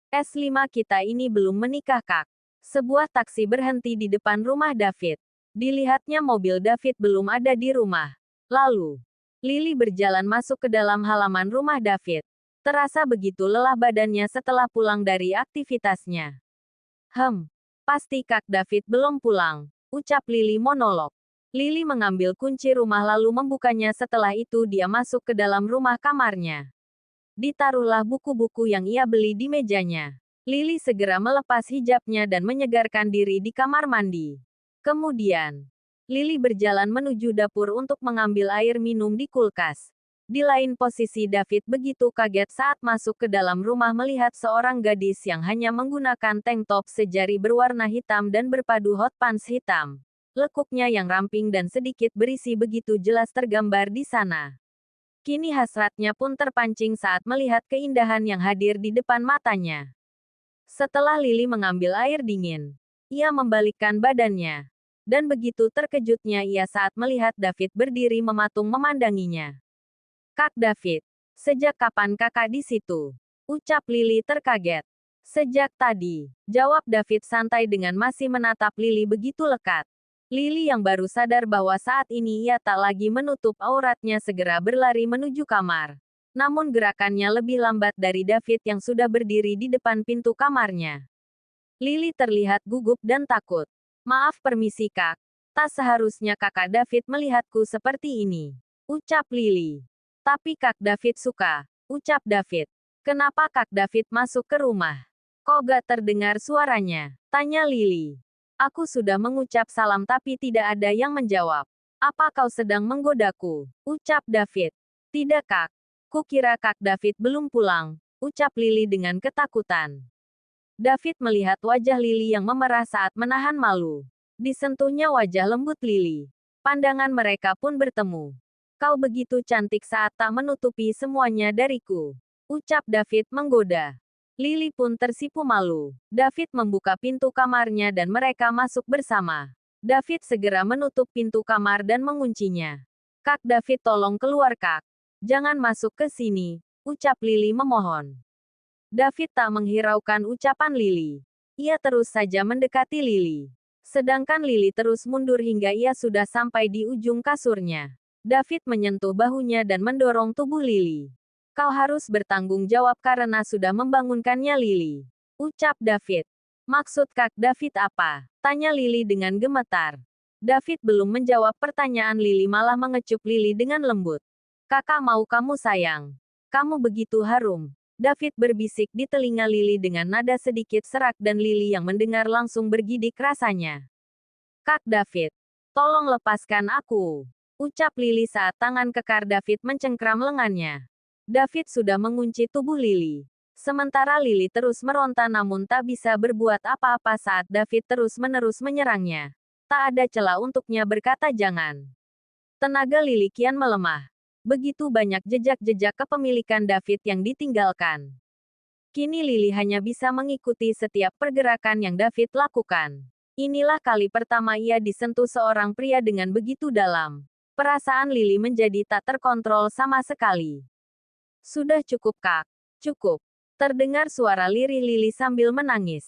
S5 kita ini belum menikah Kak. Sebuah taksi berhenti di depan rumah David. Dilihatnya mobil David belum ada di rumah. Lalu, Lily berjalan masuk ke dalam halaman rumah David. Terasa begitu lelah badannya setelah pulang dari aktivitasnya. Pasti Kak David belum pulang, ucap Lily monolog. Lily mengambil kunci rumah lalu membukanya, setelah itu dia masuk ke dalam rumah kamarnya. Ditaruhlah buku-buku yang ia beli di mejanya. Lily segera melepas hijabnya dan menyegarkan diri di kamar mandi. Kemudian, Lily berjalan menuju dapur untuk mengambil air minum di kulkas. Di lain posisi David begitu kaget saat masuk ke dalam rumah melihat seorang gadis yang hanya menggunakan tank top sejari berwarna hitam dan berpadu hot pants hitam. Lekuknya yang ramping dan sedikit berisi begitu jelas tergambar di sana. Kini hasratnya pun terpancing saat melihat keindahan yang hadir di depan matanya. Setelah Lily mengambil air dingin, ia membalikkan badannya. Dan begitu terkejutnya ia saat melihat David berdiri mematung memandanginya. Kak David, sejak kapan kakak di situ? Ucap Lily terkaget. Sejak tadi, jawab David santai dengan masih menatap Lily begitu lekat. Lily yang baru sadar bahwa saat ini ia tak lagi menutup auratnya segera berlari menuju kamar. Namun gerakannya lebih lambat dari David yang sudah berdiri di depan pintu kamarnya. Lily terlihat gugup dan takut. Maaf permisi kak, tak seharusnya kakak David melihatku seperti ini. Ucap Lily. Tapi Kak David suka, ucap David. Kenapa Kak David masuk ke rumah? Kok gak terdengar suaranya? Tanya Lily. Aku sudah mengucap salam tapi tidak ada yang menjawab. Apa kau sedang menggodaku? Ucap David. Tidak Kak. Kukira Kak David belum pulang, ucap Lily dengan ketakutan. David melihat wajah Lily yang memerah saat menahan malu. Disentuhnya wajah lembut Lily. Pandangan mereka pun bertemu. Kau begitu cantik saat tak menutupi semuanya dariku. Ucap David menggoda. Lily pun tersipu malu. David membuka pintu kamarnya dan mereka masuk bersama. David segera menutup pintu kamar dan menguncinya. Kak David tolong keluar Kak. Jangan masuk ke sini, ucap Lily memohon. David tak menghiraukan ucapan Lily. Ia terus saja mendekati Lily. Sedangkan Lily terus mundur hingga ia sudah sampai di ujung kasurnya. David menyentuh bahunya dan mendorong tubuh Lily. Kau harus bertanggung jawab karena sudah membangunkannya Lily. Ucap David. Maksud Kak David apa? Tanya Lily dengan gemetar. David belum menjawab pertanyaan Lily malah mengecup Lily dengan lembut. Kakak mau kamu sayang. Kamu begitu harum. David berbisik di telinga Lily dengan nada sedikit serak dan Lily yang mendengar langsung bergidik rasanya. Kak David. Tolong lepaskan aku. Ucap Lily saat tangan kekar David mencengkram lengannya. David sudah mengunci tubuh Lily. Sementara Lily terus meronta namun tak bisa berbuat apa-apa saat David terus-menerus menyerangnya. Tak ada celah untuknya berkata jangan. Tenaga Lily kian melemah. Begitu banyak jejak-jejak kepemilikan David yang ditinggalkan. Kini Lily hanya bisa mengikuti setiap pergerakan yang David lakukan. Inilah kali pertama ia disentuh seorang pria dengan begitu dalam. Perasaan Lily menjadi tak terkontrol sama sekali. Sudah cukup Kak. Cukup. Terdengar suara lirih Lily sambil menangis.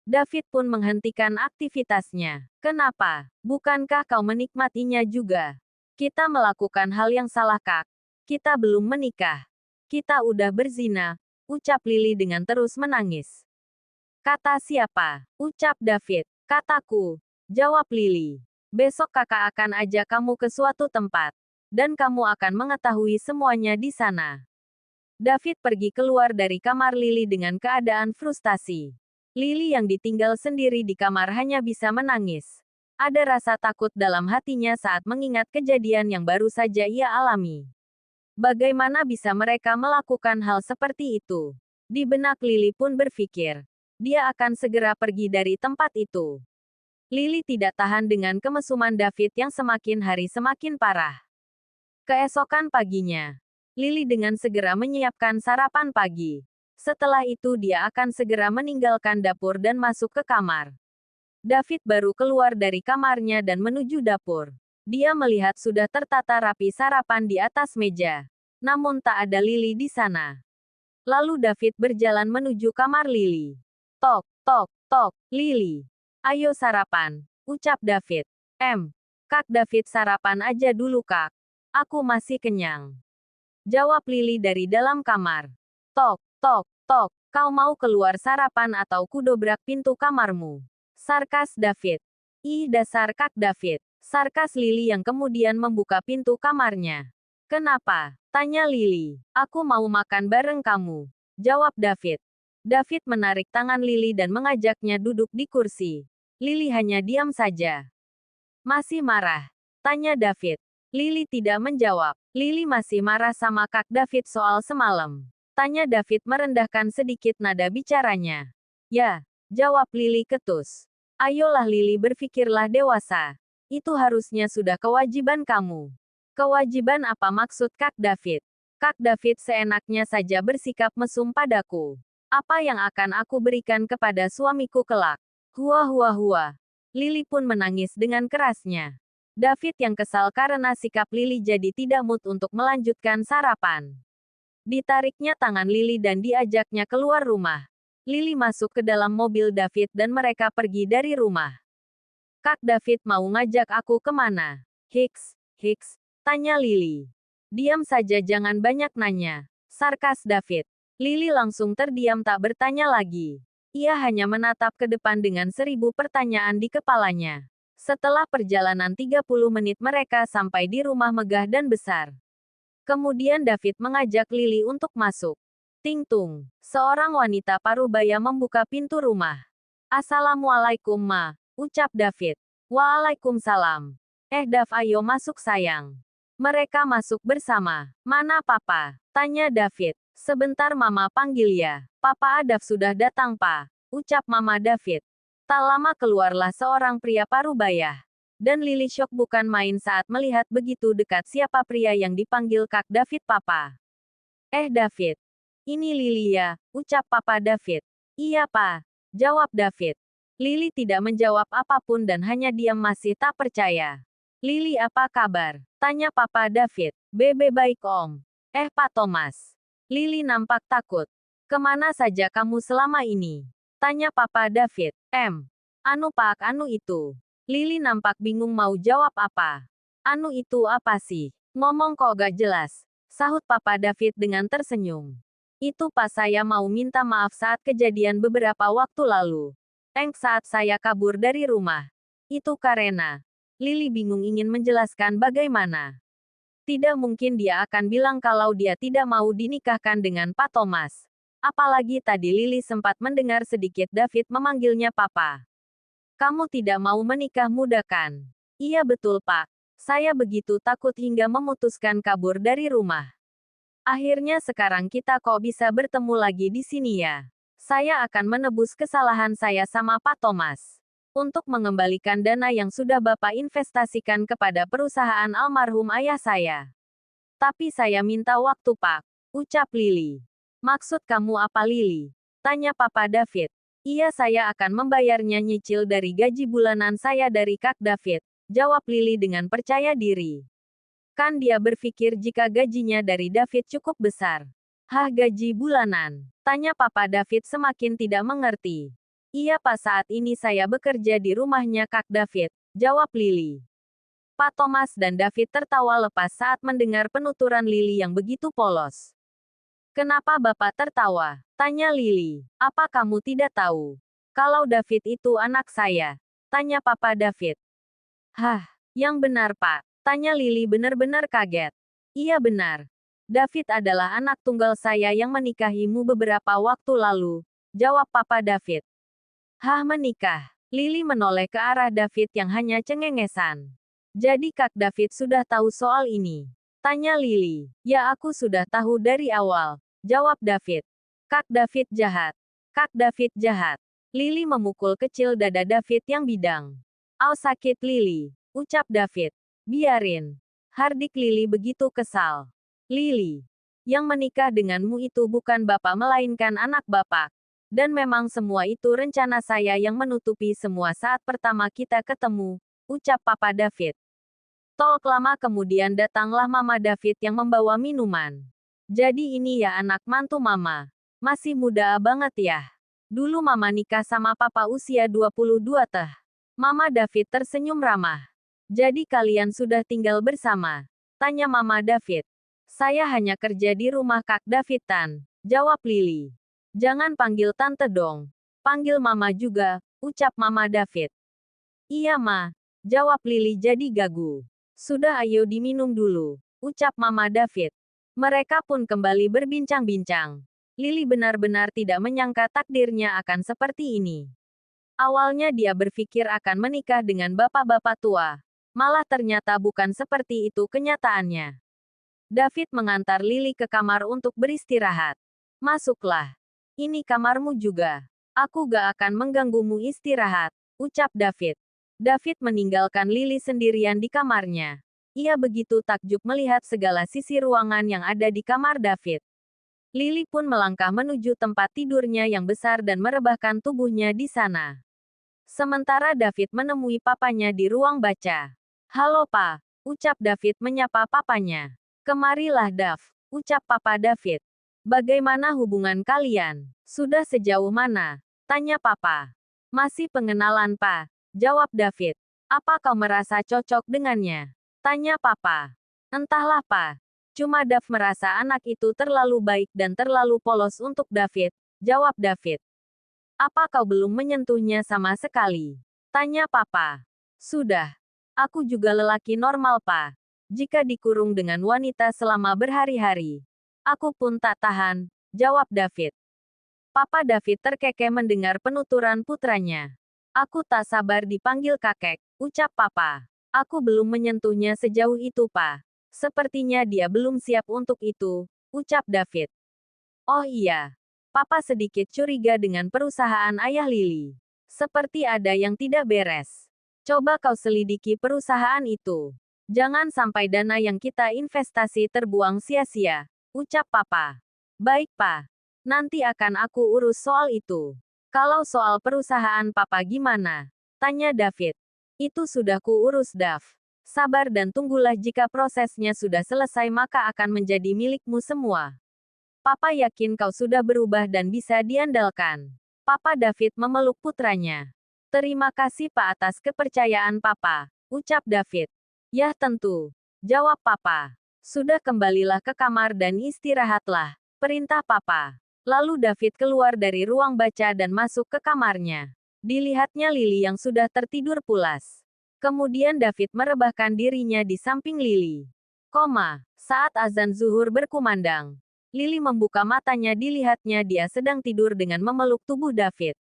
David pun menghentikan aktivitasnya. Kenapa? Bukankah kau menikmatinya juga? Kita melakukan hal yang salah Kak. Kita belum menikah. Kita udah berzina, ucap Lily dengan terus menangis. Kata siapa? Ucap David. Kataku. Jawab Lily. Besok kakak akan ajak kamu ke suatu tempat. Dan kamu akan mengetahui semuanya di sana. David pergi keluar dari kamar Lily dengan keadaan frustasi. Lily yang ditinggal sendiri di kamar hanya bisa menangis. Ada rasa takut dalam hatinya saat mengingat kejadian yang baru saja ia alami. Bagaimana bisa mereka melakukan hal seperti itu? Di benak Lily pun berpikir. Dia akan segera pergi dari tempat itu. Lily tidak tahan dengan kemesuman David yang semakin hari semakin parah. Keesokan paginya, Lily dengan segera menyiapkan sarapan pagi. Setelah itu dia akan segera meninggalkan dapur dan masuk ke kamar. David baru keluar dari kamarnya dan menuju dapur. Dia melihat sudah tertata rapi sarapan di atas meja. Namun tak ada Lily di sana. Lalu David berjalan menuju kamar Lily. Tok, tok, tok, Lily. Ayo sarapan, ucap David. Kak David, sarapan aja dulu kak. Aku masih kenyang. Jawab Lily dari dalam kamar. Tok, tok, tok, kau mau keluar sarapan atau kudobrak pintu kamarmu? Sarkas David. Ih, dasar Kak David. Sarkas Lily yang kemudian membuka pintu kamarnya. Kenapa? Tanya Lily. Aku mau makan bareng kamu. Jawab David. David menarik tangan Lily dan mengajaknya duduk di kursi. Lily hanya diam saja. Masih marah? Tanya David. Lily tidak menjawab. Lily masih marah sama Kak David soal semalam. Tanya David merendahkan sedikit nada bicaranya. Ya, jawab Lily ketus. Ayolah Lily, berpikirlah dewasa. Itu harusnya sudah kewajiban kamu. Kewajiban apa maksud Kak David? Kak David seenaknya saja bersikap mesum padaku. Apa yang akan aku berikan kepada suamiku kelak? Hua hua hua. Lily pun menangis dengan kerasnya. David yang kesal karena sikap Lily jadi tidak mood untuk melanjutkan sarapan. Ditariknya tangan Lily dan diajaknya keluar rumah. Lily masuk ke dalam mobil David dan mereka pergi dari rumah. Kak David mau ngajak aku kemana? Hiks, tanya Lily. Diam saja, jangan banyak nanya. Sarkas David. Lily langsung terdiam, tak bertanya lagi. Ia hanya menatap ke depan dengan 1000 pertanyaan di kepalanya. Setelah perjalanan 30 menit mereka sampai di rumah megah dan besar. Kemudian David mengajak Lily untuk masuk. Ting tung. Seorang wanita parubaya membuka pintu rumah. Assalamualaikum ma, ucap David. Waalaikumsalam. Dav, ayo masuk sayang. Mereka masuk bersama. Mana papa? Tanya David. Sebentar mama panggil ya. Papa Dav sudah datang pa, ucap mama David. Tak lama keluarlah seorang pria parubaya. Dan Lily syok bukan main saat melihat begitu dekat siapa pria yang dipanggil Kak David papa. David. Ini Lily ya, ucap papa David. Iya pa, jawab David. Lily tidak menjawab apapun dan hanya diam, masih tak percaya. Lily, apa kabar? Tanya papa David. Bebe baik om. Pak Thomas. Lily nampak takut. Kemana saja kamu selama ini? Tanya papa David. Anu pak, anu itu. Lily nampak bingung mau jawab apa. Anu itu apa sih? Ngomong kok gak jelas. Sahut papa David dengan tersenyum. Itu pas saya mau minta maaf saat kejadian beberapa waktu lalu. Saat saya kabur dari rumah. Itu karena. Lily bingung ingin menjelaskan bagaimana. Tidak mungkin dia akan bilang kalau dia tidak mau dinikahkan dengan Pak Thomas. Apalagi tadi Lily sempat mendengar sedikit David memanggilnya papa. Kamu tidak mau menikah muda kan? Iya betul pak. Saya begitu takut hingga memutuskan kabur dari rumah. Akhirnya sekarang kita kok bisa bertemu lagi di sini ya. Saya akan menebus kesalahan saya sama Pak Thomas. Untuk mengembalikan dana yang sudah Bapak investasikan kepada perusahaan almarhum ayah saya. Tapi saya minta waktu Pak, ucap Lily. Maksud kamu apa Lily? Tanya Papa David. Iya, saya akan membayarnya nyicil dari gaji bulanan saya dari Kak David, jawab Lily dengan percaya diri. Kan dia berpikir jika gajinya dari David cukup besar. Hah, gaji bulanan? Tanya Papa David semakin tidak mengerti. Iya Pak, saat ini saya bekerja di rumahnya Kak David, jawab Lily. Pak Thomas dan David tertawa lepas saat mendengar penuturan Lily yang begitu polos. Kenapa Bapak tertawa? Tanya Lily. Apa kamu tidak tahu? Kalau David itu anak saya? Tanya Papa David. Hah, yang benar Pak? Tanya Lily benar-benar kaget. Iya benar. David adalah anak tunggal saya yang menikahimu beberapa waktu lalu, jawab Papa David. Hah, menikah? Lily menoleh ke arah David yang hanya cengengesan. Jadi Kak David sudah tahu soal ini? Tanya Lily. Ya, aku sudah tahu dari awal, jawab David. Kak David jahat. Kak David jahat. Lily memukul kecil dada David yang bidang. Au sakit Lily, ucap David. Biarin. Hardik Lily begitu kesal. Lily, yang menikah denganmu itu bukan Bapak melainkan anak Bapak. Dan memang semua itu rencana saya yang menutupi semua saat pertama kita ketemu, ucap Papa David. Tolak lama kemudian datanglah Mama David yang membawa minuman. Jadi ini ya anak mantu Mama, Masih muda banget ya. Dulu mama nikah sama papa usia 22 teh. Mama David tersenyum ramah. Jadi kalian sudah tinggal bersama? Tanya mama David. Saya hanya kerja di rumah Kak David Tan. Jawab Lily. Jangan panggil tante dong. Panggil mama juga, ucap mama David. Iya ma. Jawab Lily jadi gagu. Sudah ayo diminum dulu, ucap mama David. Mereka pun kembali berbincang-bincang. Lily benar-benar tidak menyangka takdirnya akan seperti ini. Awalnya dia berpikir akan menikah dengan bapak-bapak tua. Malah ternyata bukan seperti itu kenyataannya. David mengantar Lily ke kamar untuk beristirahat. Masuklah. Ini kamarmu juga. Aku gak akan mengganggumu istirahat, ucap David. David meninggalkan Lily sendirian di kamarnya. Ia begitu takjub melihat segala sisi ruangan yang ada di kamar David. Lily pun melangkah menuju tempat tidurnya yang besar dan merebahkan tubuhnya di sana. Sementara David menemui papanya di ruang baca. Halo Pa, ucap David menyapa papanya. Kemarilah Dav, ucap Papa David. Bagaimana hubungan kalian? Sudah sejauh mana? Tanya Papa. Masih pengenalan Pa, jawab David. Apa kau merasa cocok dengannya? Tanya Papa. Entahlah Pa. Cuma Dav merasa anak itu terlalu baik dan terlalu polos untuk David, jawab David. Apa kau belum menyentuhnya sama sekali? Tanya Papa. Sudah. Aku juga lelaki normal Pa. Jika dikurung dengan wanita selama berhari-hari. Aku pun tak tahan, jawab David. Papa David terkekeh mendengar penuturan putranya. Aku tak sabar dipanggil kakek, ucap Papa. Aku belum menyentuhnya sejauh itu Pa. Sepertinya dia belum siap untuk itu, ucap David. Oh iya. Papa sedikit curiga dengan perusahaan ayah Lily. Seperti ada yang tidak beres. Coba kau selidiki perusahaan itu. Jangan sampai dana yang kita investasi terbuang sia-sia, ucap Papa. Baik Pa. Nanti akan aku urus soal itu. Kalau soal perusahaan Papa gimana? Tanya David. Itu sudah ku urus Dav. Sabar dan tunggulah jika prosesnya sudah selesai maka akan menjadi milikmu semua. Papa yakin kau sudah berubah dan bisa diandalkan. Papa David memeluk putranya. Terima kasih Pak atas kepercayaan Papa, ucap David. Ya tentu, jawab Papa. Sudah kembalilah ke kamar dan istirahatlah, perintah Papa. Lalu David keluar dari ruang baca dan masuk ke kamarnya. Dilihatnya Lily yang sudah tertidur pulas. Kemudian David merebahkan dirinya di samping Lily. Saat azan zuhur berkumandang, Lily membuka matanya dilihatnya dia sedang tidur dengan memeluk tubuh David.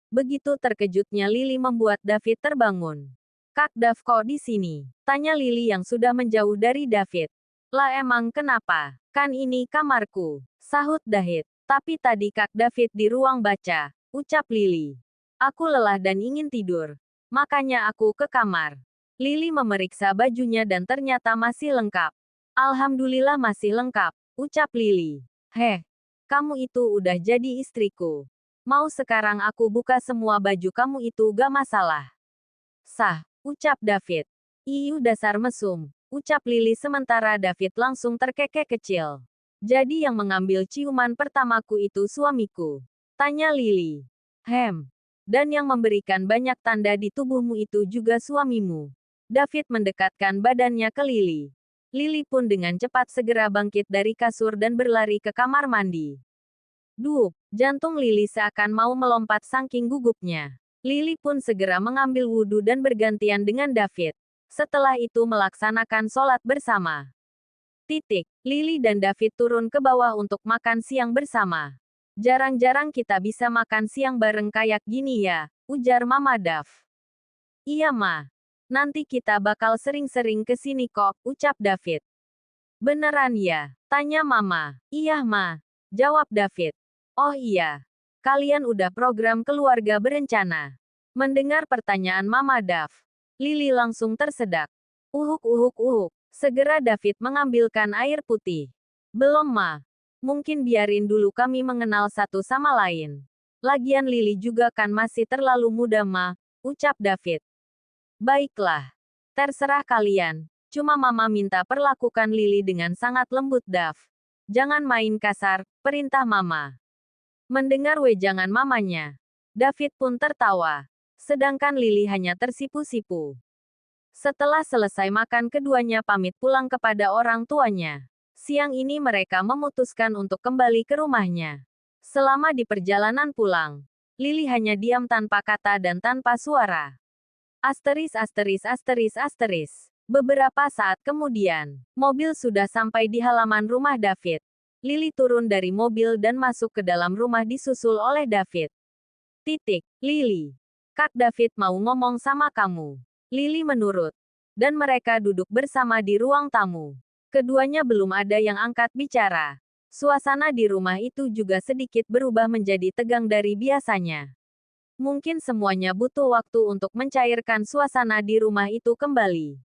Begitu terkejutnya Lily membuat David terbangun. Kak Dav kok di sini? Tanya Lily yang sudah menjauh dari David. Lah emang kenapa? Kan ini kamarku, sahut David. Tapi tadi Kak David di ruang baca, ucap Lily. Aku lelah dan ingin tidur. Makanya aku ke kamar. Lily memeriksa bajunya dan ternyata masih lengkap. Alhamdulillah masih lengkap, ucap Lily. Heh, kamu itu udah jadi istriku. Mau sekarang aku buka semua baju kamu itu gak masalah. Sah, ucap David. Iu dasar mesum, ucap Lily sementara David langsung terkekeh kecil. Jadi yang mengambil ciuman pertamaku itu suamiku. Tanya Lily. Dan yang memberikan banyak tanda di tubuhmu itu juga suamimu. David mendekatkan badannya ke Lily. Lily pun dengan cepat segera bangkit dari kasur dan berlari ke kamar mandi. Duh, jantung Lily seakan mau melompat saking gugupnya. Lily pun segera mengambil wudhu dan bergantian dengan David. Setelah itu melaksanakan sholat bersama. Lily dan David turun ke bawah untuk makan siang bersama. Jarang-jarang kita bisa makan siang bareng kayak gini ya, ujar Mama Dav. Iya Ma. Nanti kita bakal sering-sering ke sini kok, ucap David. Beneran ya? Tanya Mama. Iya Ma. Jawab David. Oh iya. Kalian udah program keluarga berencana. Mendengar pertanyaan Mama Dav, Lily langsung tersedak. Uhuk. Segera David mengambilkan air putih. Belum Ma. Mungkin biarin dulu kami mengenal satu sama lain. Lagian Lily juga kan masih terlalu muda Ma, ucap David. Baiklah. Terserah kalian. Cuma Mama minta perlakukan Lily dengan sangat lembut Dav. Jangan main kasar, perintah Mama. Mendengar wejangan mamanya, David pun tertawa. Sedangkan Lily hanya tersipu-sipu. Setelah selesai makan keduanya pamit pulang kepada orang tuanya. Siang ini mereka memutuskan untuk kembali ke rumahnya. Selama di perjalanan pulang, Lily hanya diam tanpa kata dan tanpa suara. Asteris asteris asteris asteris. Beberapa saat kemudian, mobil sudah sampai di halaman rumah David. Lily turun dari mobil dan masuk ke dalam rumah disusul oleh David. Lily. Kak David mau ngomong sama kamu. Lily menurut. Dan mereka duduk bersama di ruang tamu. Keduanya belum ada yang angkat bicara. Suasana di rumah itu juga sedikit berubah menjadi tegang dari biasanya. Mungkin semuanya butuh waktu untuk mencairkan suasana di rumah itu kembali.